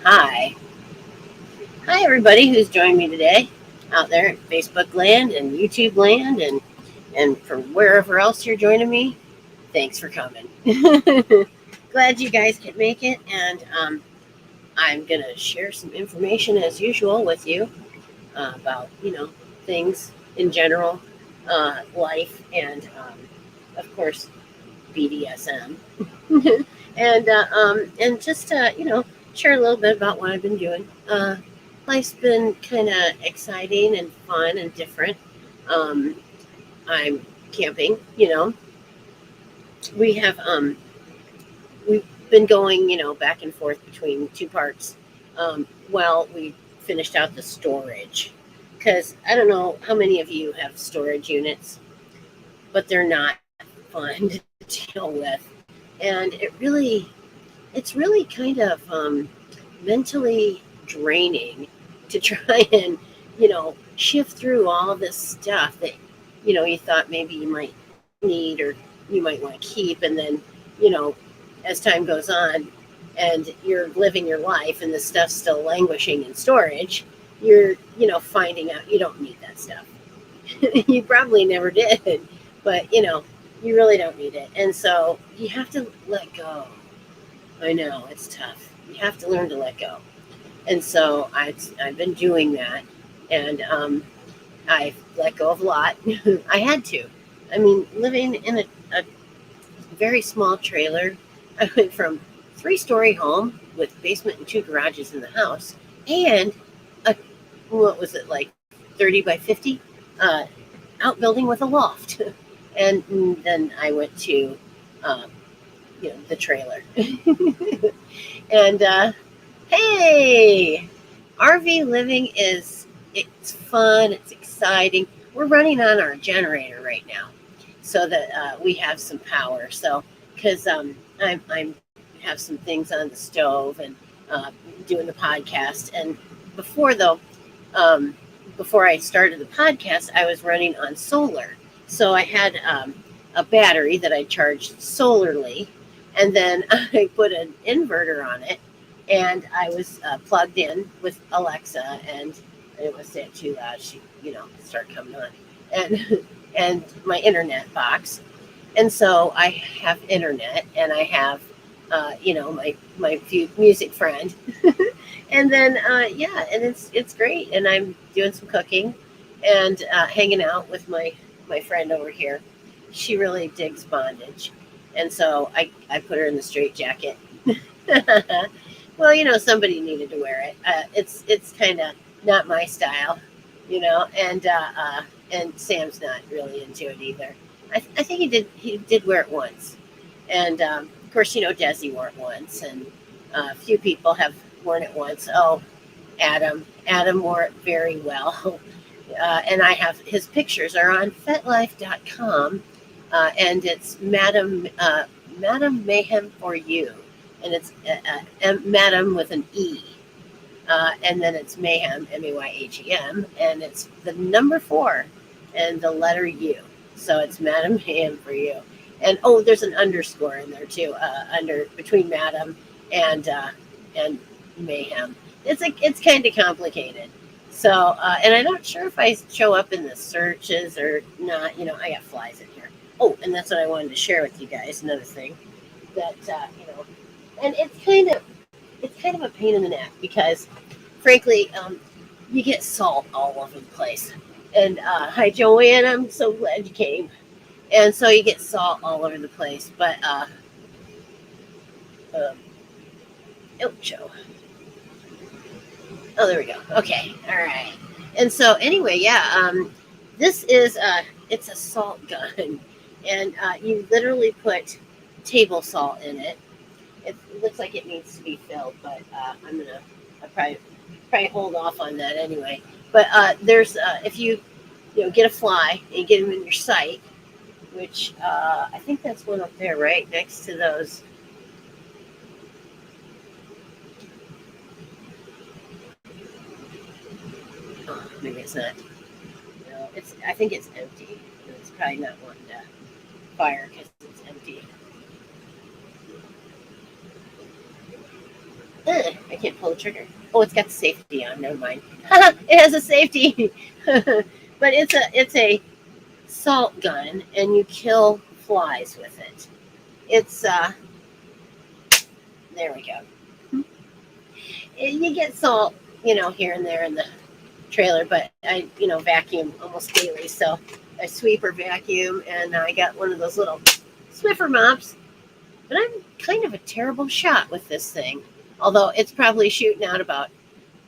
Hi. Hi, everybody who's joined me today out there in Facebook land and YouTube land and from wherever else you're joining me. Thanks for coming. Glad you guys could make it. And I'm going to share some information as usual with you about, things in general, life, and of course, BDSM. And just share a little bit about what I've been doing. Life's been kind of exciting and fun and different. Um, I'm camping. We have we've been going back and forth between two parks. Well, we finished out the storage because I don't know how many of you have storage units, but they're not fun to deal with, and it's really kind of mentally draining to try and shift through all this stuff that you thought maybe you might need or you might want to keep, and then you know as time goes on and you're living your life and the stuff's still languishing in storage, you're finding out you don't need that stuff. You probably never did, but you really don't need it, and so you have to let go. I know it's tough. You have to learn to let go. And so I've been doing that, and I've let go of a lot. I had to. I mean, living in a very small trailer, I went from 3-story home with basement and 2 garages in the house, and a what was it, like 30 by 50 uh, outbuilding with a loft, and then I went to the trailer, and hey, RV living it's fun, it's exciting. We're running on our generator right now so that we have some power. So because I'm have some things on the stove and uh, doing the podcast. And before though, um, before I started the podcast, I was running on solar. So I had a battery that I charged solarly, and then I put an inverter on it, and I was plugged in with Alexa, and it was saying too loud. She, start coming on, and and my internet box, and so I have internet, and I have, my few music friend, and then yeah, and it's great, and I'm doing some cooking, and hanging out with my friend over here. She really digs bondage, and so I put her in the straight jacket. Well, somebody needed to wear it. It's kind of not my style, and Sam's not really into it either. I think he did wear it once, and of course, Desi wore it once, and a few people have worn it once. Oh, Adam wore it very well, and I have his pictures are on FetLife.com, and it's Madam Mayhem for you, and it's Madam with an E, and then it's Mayhem, Mayhem, and it's the number 4 and the letter U. So it's Madam Mayhem for you. And oh, there's an underscore in there too, under between Madam and and Mayhem. It's kind of complicated. So and I'm not sure if I show up in the searches or not. I got flies in here. Oh, and that's what I wanted to share with you guys. Another thing that and it's kind of a pain in the neck because, frankly, you get salt all over the place. And hi, Joanne. I'm so glad you came. And so you get salt all over the place. But um, oh, Joe. Oh, there we go. Okay, all right. And so anyway, yeah, this is it's a salt gun, and you literally put table salt in it. It looks like it needs to be filled, but I probably hold off on that anyway. But there's if you get a fly and you get them in your sight, which I think that's one up there, right next to those. Oh, maybe it's not. No, I think it's empty. It's probably not wanting to fire because it's empty. I can't pull the trigger. Oh, it's got the safety on. Never mind. It has a safety. But it's a salt gun, and you kill flies with it. It's there we go. You get salt, here and there in the trailer, but I, vacuum almost daily. So I sweep or vacuum, and I got one of those little Swiffer mops. But I'm kind of a terrible shot with this thing, although it's probably shooting out about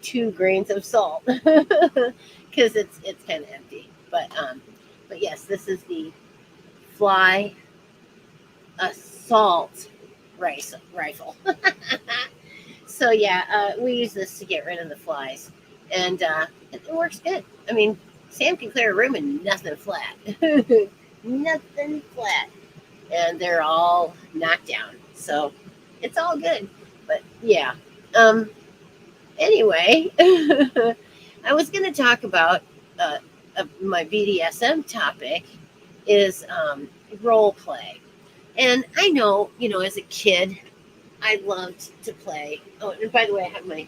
2 grains of salt because it's kind of empty. But yes, this is the fly assault rifle. So yeah, we use this to get rid of the flies, and it works good. I mean, Sam can clear a room and nothing flat, nothing flat, and they're all knocked down. So it's all good. But yeah. Anyway, I was going to talk about my BDSM topic is role play. And I know, as a kid, I loved to play. Oh, and by the way, I have my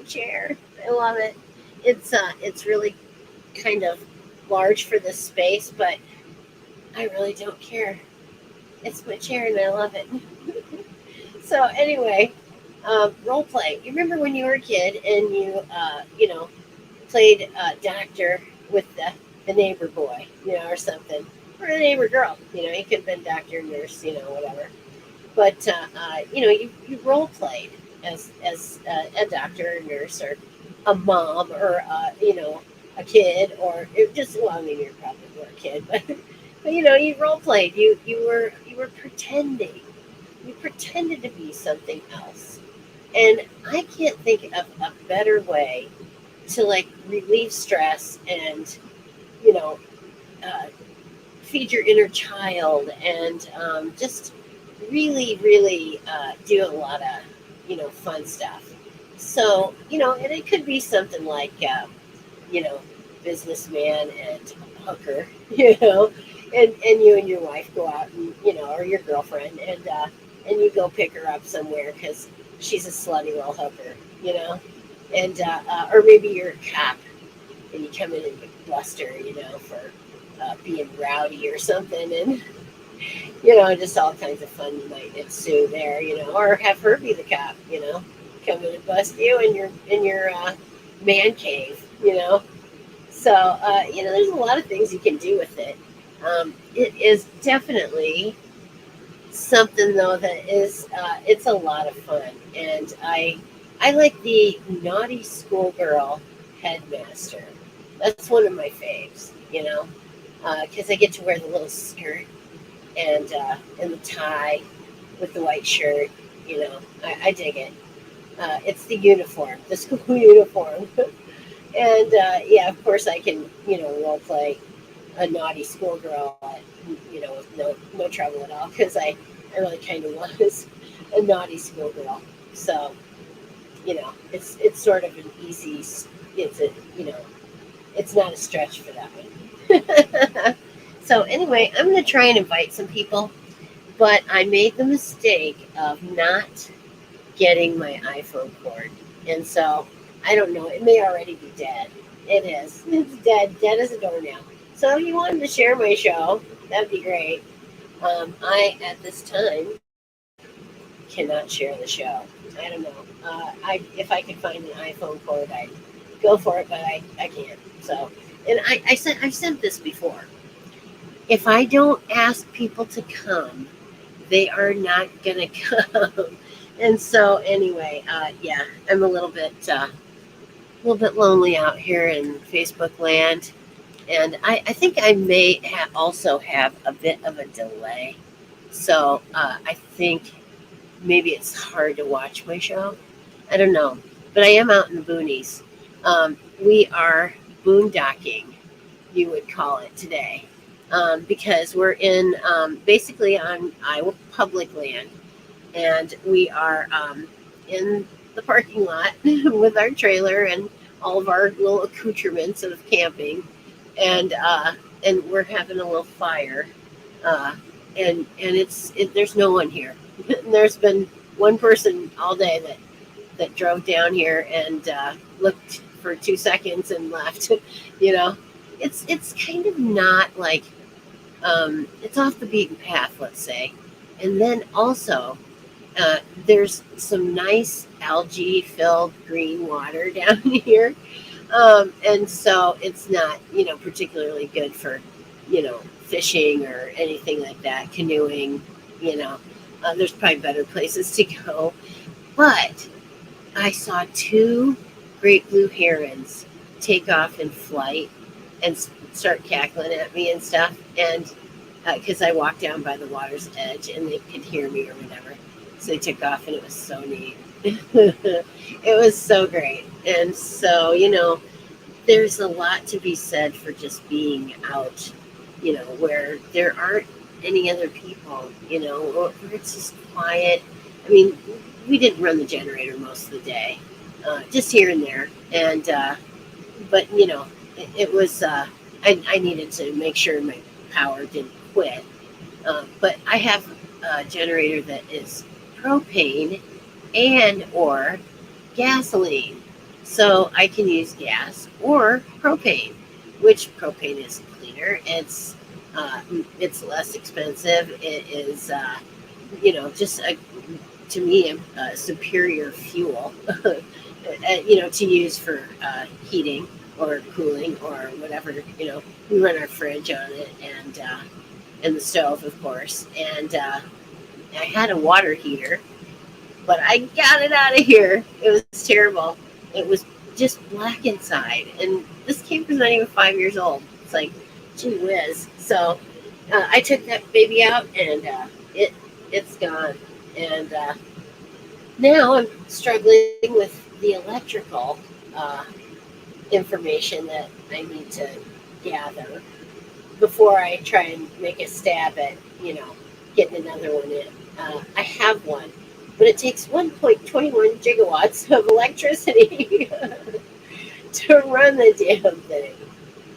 chair. I love it. It's really kind of large for this space, but I really don't care. It's my chair, and I love it. So anyway, role play. You remember when you were a kid and you played doctor with the neighbor boy, or something, or the neighbor girl. You could have been doctor, nurse, whatever. But you role played as a doctor, or nurse, or a mom, or a kid, or I mean, you probably were a kid, but you role played. You were pretending. You pretended to be something else, and I can't think of a better way to relieve stress and you know uh, feed your inner child, and just really do a lot of fun stuff. So and it could be something like you know businessman and hooker, and you and your wife go out, and or your girlfriend, and you go pick her up somewhere because she's a slutty little hooker, and or maybe you're a cop and you come in and you bust her, for being rowdy or something, and just all kinds of fun might ensue there, or have her be the cop, come in and bust you in your man cave, So there's a lot of things you can do with it. It is definitely something though that is it's a lot of fun, and I like the naughty schoolgirl headmaster. That's one of my faves, because I get to wear the little skirt and the tie with the white shirt. I dig it. It's the uniform, the school uniform, and yeah, of course I can role play a naughty schoolgirl, with no trouble at all, because I really kind of was a naughty schoolgirl. So it's sort of an easy. It's not a stretch for that one. So anyway, I'm going to try and invite some people, but I made the mistake of not getting my iPhone cord, and so I don't know. It may already be dead. It is. It's dead as a doornail. So if you wanted to share my show, that'd be great. I at this time cannot share the show. I don't know. If I could find an iPhone cord, I'd go for it, but I can't. So, and I've said this before. If I don't ask people to come, they are not gonna come. And so anyway, yeah, I'm a little bit lonely out here in Facebook land, and I think I may also have a bit of a delay. So I think maybe it's hard to watch my show. I don't know, but I am out in the boonies. We are boondocking, you would call it today, because we're in basically on Iowa public land, and we are in the parking lot with our trailer and all of our little accoutrements of camping, and we're having a little fire, and there's no one here. There's been one person all day that drove down here and looked for 2 seconds and left. you know, it's kind of not like it's off the beaten path, let's say. And then also, there's some nice algae filled green water down here. And so it's not, particularly good for, fishing or anything like that, canoeing, you know. There's probably better places to go. But I saw two great blue herons take off in flight and start cackling at me and stuff. And because I walked down by the water's edge and they could hear me or whatever. So they took off and it was so neat. It was so great. And so, there's a lot to be said for just being out, where there aren't any other people, or it's just quiet. I mean, we didn't run the generator most of the day, just here and there. And, but, it was, I needed to make sure my power didn't quit. But I have a generator that is propane and or gasoline. So I can use gas or propane, which propane is cleaner. It's less expensive. It is, just to me a superior fuel, to use for heating or cooling or whatever. We run our fridge on it and the stove, of course. And I had a water heater, but I got it out of here. It was terrible. It was just black inside, and this camper's not even 5 years old. It's like, gee whiz. So I took that baby out, and it's gone. And now I'm struggling with the electrical information that I need to gather before I try and make a stab at, getting another one in. I have one, but it takes 1.21 gigawatts of electricity to run the damn thing.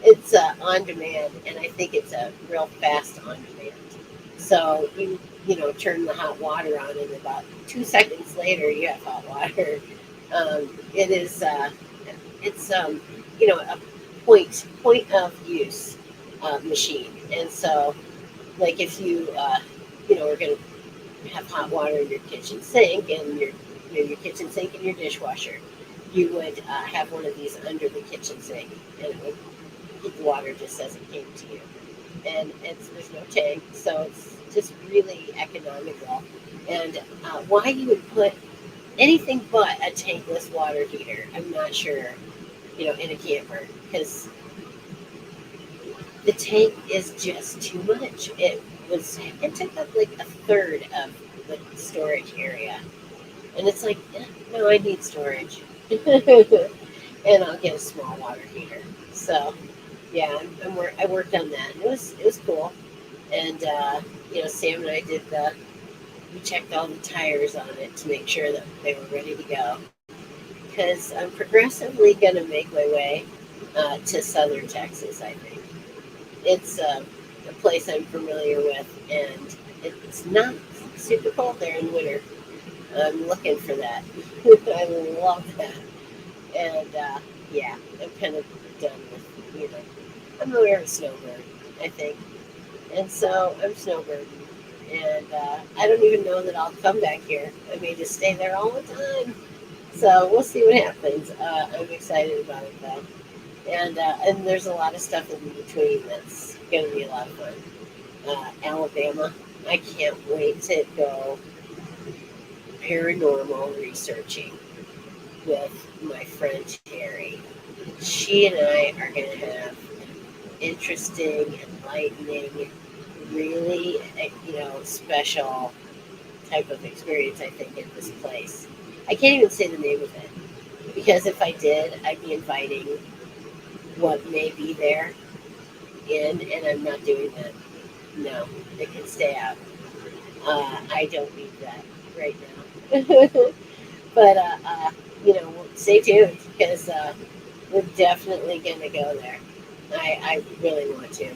It's on demand, and I think it's a real fast on demand. So turn the hot water on, and about 2 seconds later, you have hot water. It is, it's a point of use machine, and so like if you are going to have hot water in your kitchen sink and your kitchen sink and your dishwasher, you would have one of these under the kitchen sink, and it would heat the water just as it came to you. And there's no tank, so it's just really economical. And why you would put anything but a tankless water heater, I'm not sure, in a camper, because the tank is just too much. It took up like a third of the storage area, and it's like, no, I need storage, and I'll get a small water heater. So, yeah, I worked on that. And it was cool, and Sam and I we checked all the tires on it to make sure that they were ready to go, because I'm progressively going to make my way to southern Texas. I think it's a place I'm familiar with, and it's not super cold there in winter. I'm looking for that. I love that. And yeah, I'm kind of done with, I'm more of a snowbird, I think. And so I'm snowbirding. And I don't even know that I'll come back here. I may just stay there all the time. So we'll see what happens. I'm excited about it, though. And there's a lot of stuff in between that's going to be a lot of fun. Alabama, I can't wait to go paranormal researching with my friend Terry. She and I are going to have an interesting, enlightening, really, special type of experience, I think, at this place. I can't even say the name of it, because if I did, I'd be inviting what may be there in, and I'm not doing that. No, it can stay out. I don't need that right now. But, stay tuned, because we're definitely going to go there. I really want to.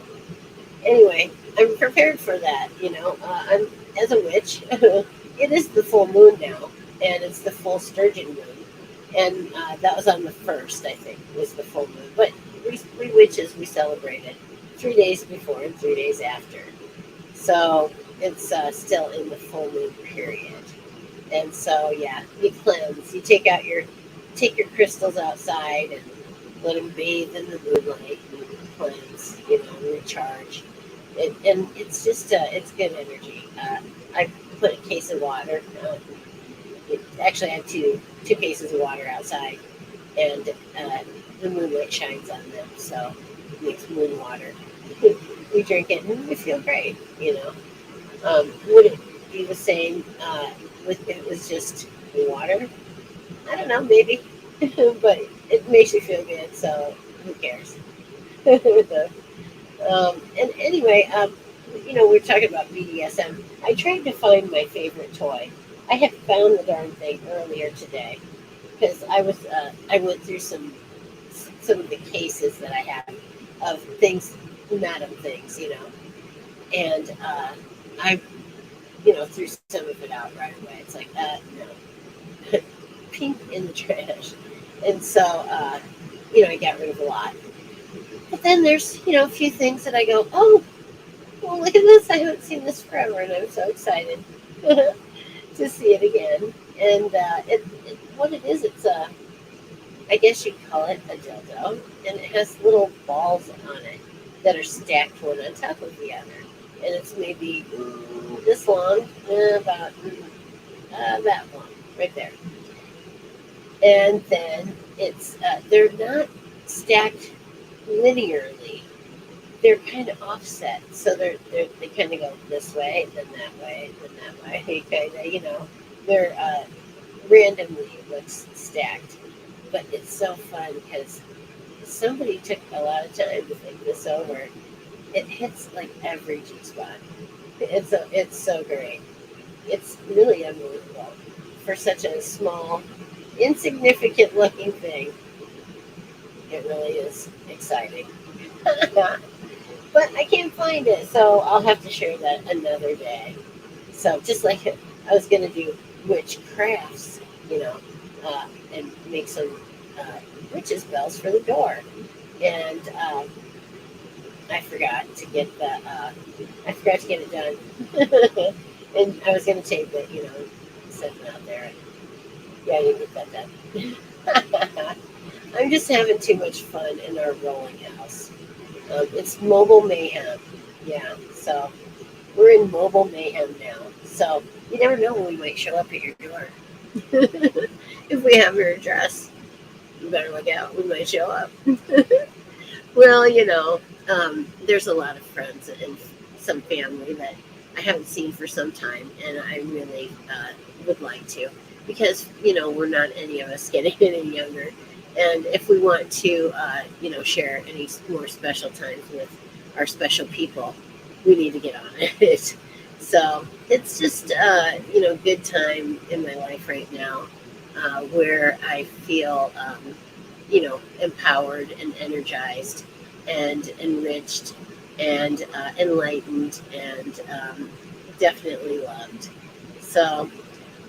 Anyway, I'm prepared for that, I'm as a witch. It is the full moon now, and it's the full sturgeon moon. And that was on the 1st, I think, was the full moon. But we witches, we celebrated 3 days before and 3 days after. So it's still in the full moon period. And so, yeah, you cleanse. You take your crystals outside and let them bathe in the moonlight and cleanse, recharge. And it's just, it's good energy. I put a case of water. Actually, I have two cases of water outside, and the moonlight shines on them, so it makes moon water. We drink it and we feel great. Would it be the same if it was just water? I don't know, maybe, but it makes you feel good, so who cares? And anyway, we're talking about BDSM. I tried to find my favorite toy. I had found the darn thing earlier today because I went through some of the cases that I have of things, madam things, and I threw some of it out right away. It's like, no, pink in the trash, and so I got rid of a lot. But then there's a few things that I go, oh, well, look at this! I haven't seen this forever, and I'm so excited to see it again. And what it is, it's a, I guess you'd call it a dildo, and it has little balls on it that are stacked one on top of the other, and it's maybe this long, about that long, right there. And then they're not stacked linearly. They're kind of offset, so they kind of go this way, then that way, then that way. Kind of, they're randomly looks stacked, but it's so fun because somebody took a lot of time to think this over. It hits like every G spot. It's so great. It's really unbelievable for such a small, insignificant looking thing. It really is exciting. But I can't find it, so I'll have to share that another day. So just like I was gonna do witch crafts, and make some witches bells for the door, and I forgot to get it done, and I was gonna tape it, set it out there. Yeah, I didn't get that done. I'm just having too much fun in our rolling house. It's mobile mayhem. Yeah, so we're in mobile mayhem now. So you never know when we might show up at your door. If we have your address, you better look out. We might show up. Well, there's a lot of friends and some family that I haven't seen for some time, and I really would like to, because we're not any of us getting any younger, and if we want to, share any more special times with our special people, we need to get on it. So it's just good time in my life right now, where I feel empowered and energized and enriched and enlightened and definitely loved. So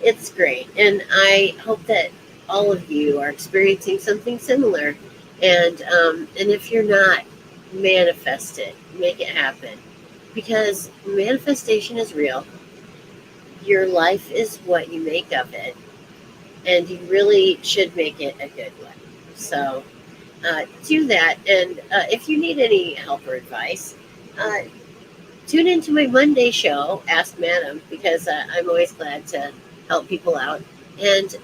it's great. And I hope that all of you are experiencing something similar. And if you're not, manifest it, make it happen. Because manifestation is real. Your life is what you make of it. And you really should make it a good one. So do that. And if you need any help or advice, uh, tune into my Monday show, Ask Madam, because I'm always glad to help people out. And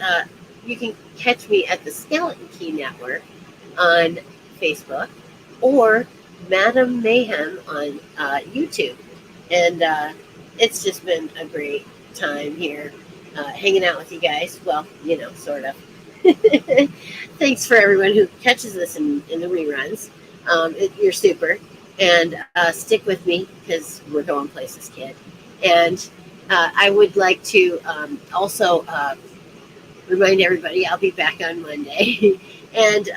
you can catch me at the Skeleton Key Network on Facebook or Madam Mayhem on YouTube. And it's just been a great time here hanging out with you guys. Well, sort of. Thanks for everyone who catches this in the reruns. You're super. And stick with me because we're going places, kid. And I would like to also remind everybody I'll be back on Monday. And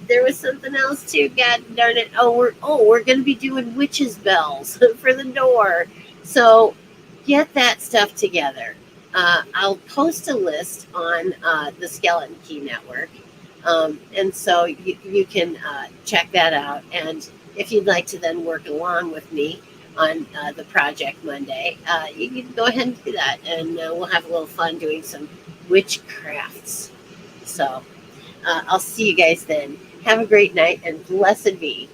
there was something else too. God darn it! We're going to be doing witches bells for the door. So get that stuff together. I'll post a list on the Skeleton Key Network. And so you can check that out. And if you'd like to then work along with me on the project Monday, you can go ahead and do that. And we'll have a little fun doing some witchcrafts. So I'll see you guys then. Have a great night and blessed be.